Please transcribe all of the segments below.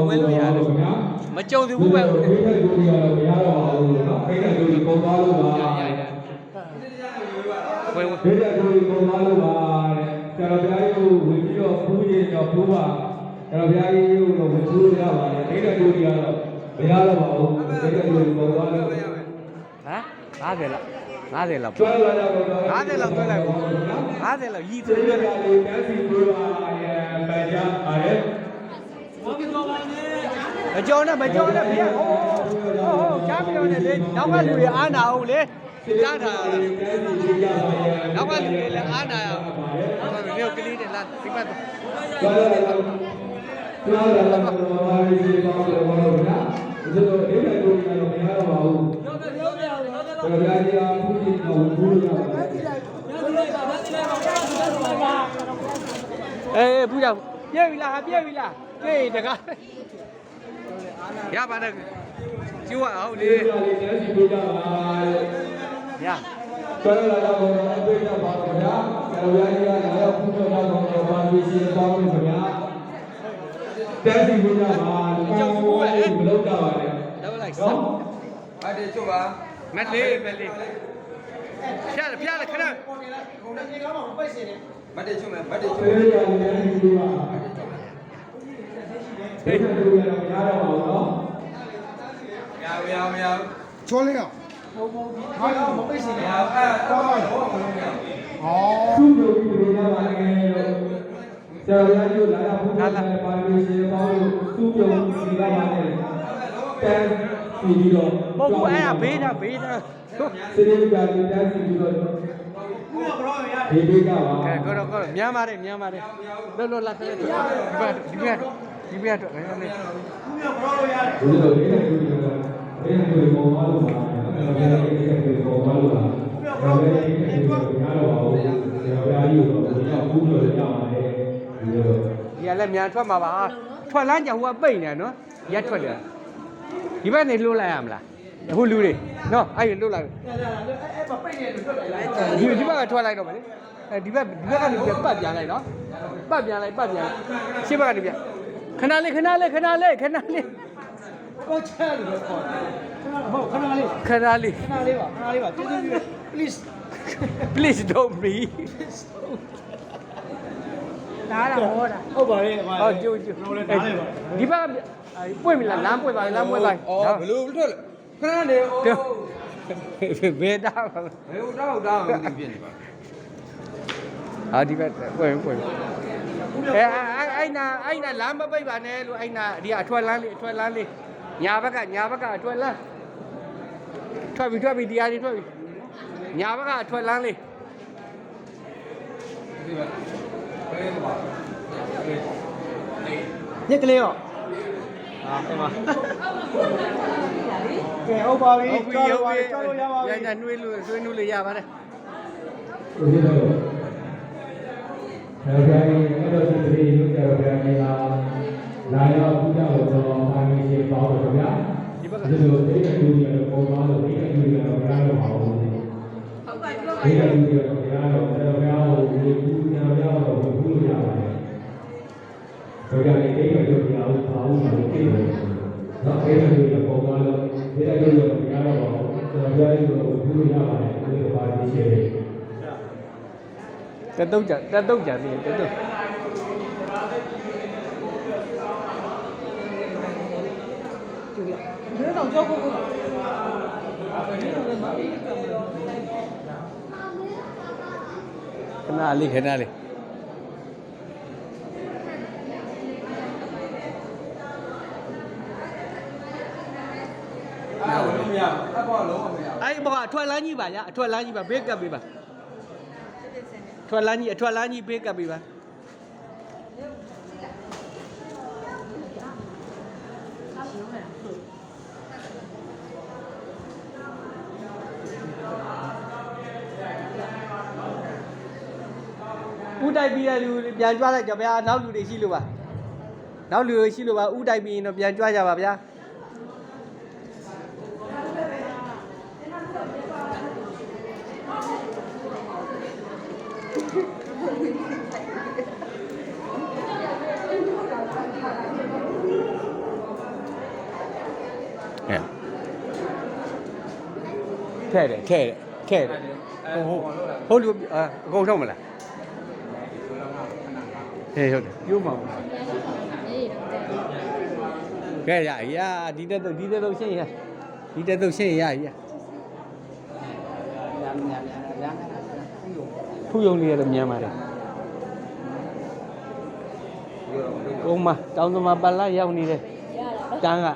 ဝဲလို့ရတယ်မကြုံသေးဘူးပဲဖိတ်တဲ့လူတွေကတော့မရတော့ပါဘူးနော်ဖိတ်တဲ့လူတွေပုံသွားလို့ပါဝဲဖိတ်တဲ့လူတွေပုံသွားလို့ပါတဲ့ဆရာတော်ဘုရားကြီးကိုဝင်ပြီးတော့ဖူးရင်တော့ဖူးပါဆရာတော်ဘုရားကြီးကိုတော့ဝင်ဖူးရပါတယ်ဖိတ်တဲ့လူတွေကတော့မရတော့ပါဘူးဖိတ်တဲ့လူတွေပုံသွားလို့ဟမ်50လောက်50လောက်ကျွမ်းလာတော့50လောက်တွဲလိုက်ဘူး50လောက်ရီးသွေး ဒီကလေးတန်းစီပြပါရဲ့ပန်ကြပါတယ် မကြောနဲ့ဗျာဟိုကြားပြောနေလေနောက်ကလူတွေအားနာအောင်လေကြားတာနောက်ကလူတွေလည်းအားနာအောင်မြို့ကလေးတွေလားဒီဘက်ကျွမ်းလာတော့ဘာလို့ဒီပေါင်းလို့ဘာလို့လဲဒီလိုအိမ်ကလူတွေကတော့မရတော့ပါဘူးဘုရားကြီးအားဖူးကြည့်တော့ဘူးလို့ပူကြပြည့်ပြီလားပြည့်ပြီလားပြည့်တကားရပါနဲ့ကျိုးအောင်လေဒီကလေးတန်းစီပြကြပါရကျွမ်းလာတော့အတွေ့အကြုံပါတော့ဗျာဆရာတော်ကြီးကလည်းဖူးတော့တော့ဘာလို့ရှိပေါင်းလို့ဗျာတန်းစီပြကြပါကောင်းကိုမလုပ်ကြပါနဲ့တော့လိုက်စအဲ့ဒီချုပ်ပါမက်လေးဖျားတယ်ခဏမတ်တေချုပ်မယ်မတ်တေချုပ် ဖေးရလည်းဒီလိုပါဖေးတယ်လို့ရတော့မရတော့ပါဘူးနော်မရချောလင်းအောင်ဟာတော့မပိတ်စင်နေအဲ့တော့တော့မလုပ်ရသူ့လိုပြီးနေကြပါလေလို့ဆရာတော်ကြီးလာရဖို့လည်းပါလို့ရှိရင်ပေါ့လို့သူ့ပြုံပြီးကြပါလေတန်းစီပြီးတော့မဟုတ်ဘူးအဲ့ဒါဘေးတာစေရကြတယ်တန်းစီပြီးတော့ဒီဘေးကပါကဲကောမြန်ပါတယ်လွတ်လာခဲ့ဒီဘက်တော့ဒီလိုဘေးနဲ့တွေ့ကြတာဘေးနဲ့တွေ့ပေါ်သွားလို့ပါဘေးနဲ့တွေ့ပေါ်သွားလို့ပါဘေးနဲ့တွေ့ပေါ်ရတော့ပါဘူးဆရာကြီးကိုတော့ဘူးလို့ရပါတယ်ဒီလိုဒီကလည်းမြန်ထွက်မှာပါထွက်လမ်းကြောင်ဟိုကပိတ်နေနော်ရက်ထွက်တယ်ဒီဘက်နေလွတ်လိုက်ရမလားအခုလူတွေနော်အဲ့လွတ်လိုက်အဲ့မပိတ်နေလို့ထွက်လိုက်လားဒီဘက်ကထွက်လိုက်တော့မယ်လေအဲဒီဘက်ကနေပြပတ်ပြန်လိုက်နော်ပတ်ပြန်လိုက်ရှင်းဘက်ကနေပြခဏလေးဟောချဲလို့ခေါ်ခဏလေးခဏလေးပါကျေးဇူးပြု please don't me နားတာဟောတာဟုတ်ပါရဲ့ဟောကျိုးဒီဘက်ပွင့်ပြီလားလမ်းပွင့်ပါလမ်းပွင့်ပါအော်ဘယ်လိုထွက်ခဏနေဘယ်တာဘယ်ဟိုတောက်ဒီဖြစ်နေပါဒီဘက်ပွင့်အဲ့နာလမ်းမပိတ်ပါနဲ့လို့အဲ့နာဒီအထွက်လမ်းလေးညာဘက်ကအထွက်လမ်းထွက်ပြီတရားကြီးထွက်ပြီညာဘက်ကအထွက်လမ်းလေးညက်ကလေးရောအဲ့မှာကဲဟုတ်ပါပြီကြောက်လို့ရပါပြီညနှွေးလို့ဆွေးနွေးလို့ရပါတယ်ဒီလိုဆရာကြီးအဲ့တော့ဒီလိုဆရာကြီးလာရောက်ပူဇော်တော်ပါမရှင်ပေါင်းတော့ဗျာဒီလိုတိတ်တူတွေတော့ပုံသွားလို့တိတ်တူတွေတော့မရတော့ပါဘူးဟုတ်ပါပြီတိတ်တူတွေတော့မရတော့ဆရာကြီးကိုပူဇော်တော့ပူလို့ရပါတယ်ဆရာကြီးတိတ်တူတွေတော့ပါဘူးလို့သိတယ်နော်တိတ်တူတွေပုံသွားလို့တိတ်တူတွေတော့မရတော့ပါဘူးဆရာကြီးကိုပူလို့ရပါတယ်ဒီလိုပါမရှင်တက်တော့ကြပြီတက်တော့ဘယ်တော့ကြောက်ဖို့ခဏလေးအဲ့ဘောအထွက်လမ်းကြီးပါဗျာအထွက်လမ်းကြီးပါဘေးကပ်ပေးပါထွက်လမ်းကြီးဘေးကပ်ပေးပါဥတိုက်ပြီးတဲ့လူပြန်ကြွားလိုက်ကြဗျာနောက်လူတွေရှိလို့ပါဥတိုက်ပြီးရင်တော့ပြန်ကြွားကြပါဗျာ ထဲတယ်ထဲတယ်ထဲတယ်ဟုတ်လူအကုန်ထုတ်မလားဟေးဟုတ်တယ်ပြုံးပါဦးကဲရရဒီတက်တော့ရှင်းရဒီတက်တော့ရှင်းရရထူယုံလေးရတော့မြန်ပါတယ်ကုန်းမတောင်းသမားပါလာရောက်နေတယ်တန်းက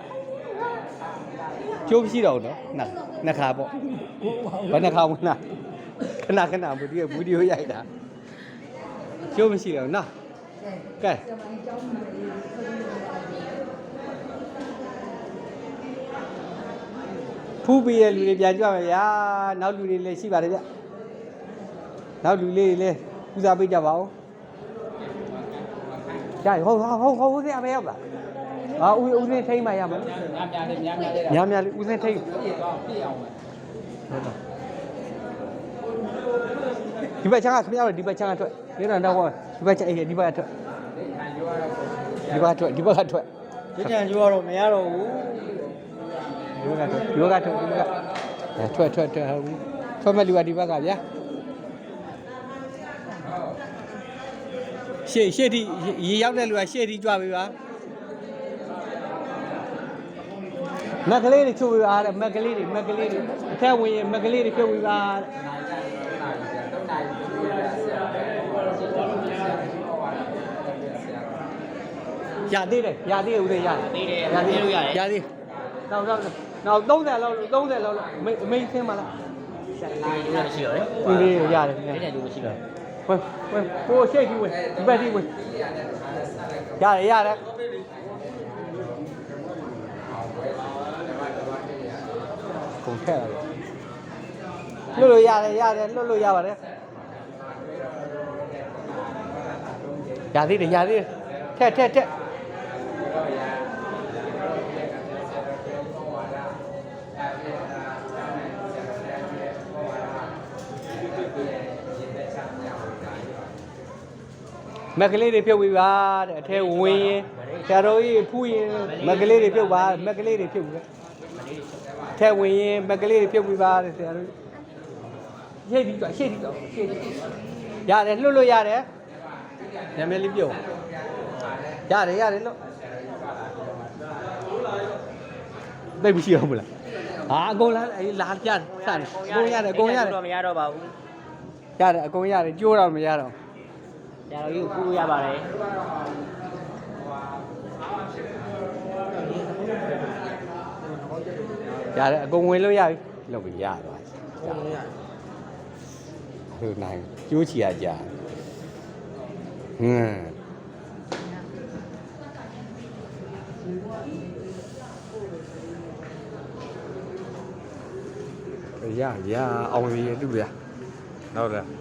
ကျိုးမရှိတော့ဘူးနော်နှစ်ခါပေါ့ဘယ်နှစ်ခါဝင်လာခဏဗီဒီယိုရိုက်တာကျိုးမရှိတော့နော်ကဲဖူးပြီးတဲ့လူတွေပြန်ကြွမယ်ဗျာနောက်လူတွေလည်းရှိပါတယ်ဗျနောက်လူလေးတွေလည်းဦးစားပေးကြပါဦးကြရဟုတ်ဦးစင်အမေရောက်လားဟာဦးစင်ထိမ့်မှရမှာများလေးဦးစင်ထိမ့်ဒီဘက်ချမ်းကခင်ဗျားတို့ဒီဘက်ချမ်းကထွက်ဒီတော့ဒီဘက်ချမ်းဒီဘက်ကထွက်ဒီဘက်ကထွက်ဒီချမ်းကျော်တော့မရတော့ဘူးဒီဘက်ကထွက်ထွက်မဲ့လူကဒီဘက်ကဗျာရှေ့ထိရေရောက်တဲ့လူကရှေ့ထိကြွပေးပါမက်ကလေးတွေချုပ်ပေးပါတဲ့မက်ကလေးတွေအထက်ဝင်ရင်မက်ကလေးတွေပြုတ်ပေးပါရသေးတယ်ဦးသေးရတယ်နောက်30လောက်အမိတ်ဆင်းပါလားရှိတော့လေရတယ်ဒီလူမရှိတော့ဝင်ကိုရှေ့ထိဝင်ဒီဘက်ထိဝင်ရတယ်ကုန်ထက်လာလွတ်လို့ရတယ်လွတ်လို့ရပါတယ်ရသေးတယ်ထက်မက်ကလေးတွေပြုတ်ပြီးပါတဲ့အထဲဝင်ရင်ဆရာတော်ကြီးဖူးရင်မက်ကလေးတွေပြုတ်ပါမက်ကလေးတွေပြုတ်ပြီးထဲဝင်ရင်မက်ကလေးတွေပြုတ်ပြီးပါတဲ့ဆရာတော်ရှေ့ဒီရတယ်လွတ်လို့ရတယ်ညမဲလေးပြုတ်ရတယ်လို့သိမရှိအောင်မလားဟာအကုန်လာပြစတယ်အကုန်ရတယ်တော့မရတော့ပါဘူးရတယ်အကုန်ရတယ်ကျိုးတော့မရတော့ဆရာတော်ကြီးကိုကူရပါတယ်ရတယ်အကုန်ဝင်လို့ရပြီလုပ်ပြီးရသွားဟိုနိုင်ကျိုးချီရကြာရအောင်ရတူရဟုတ်လား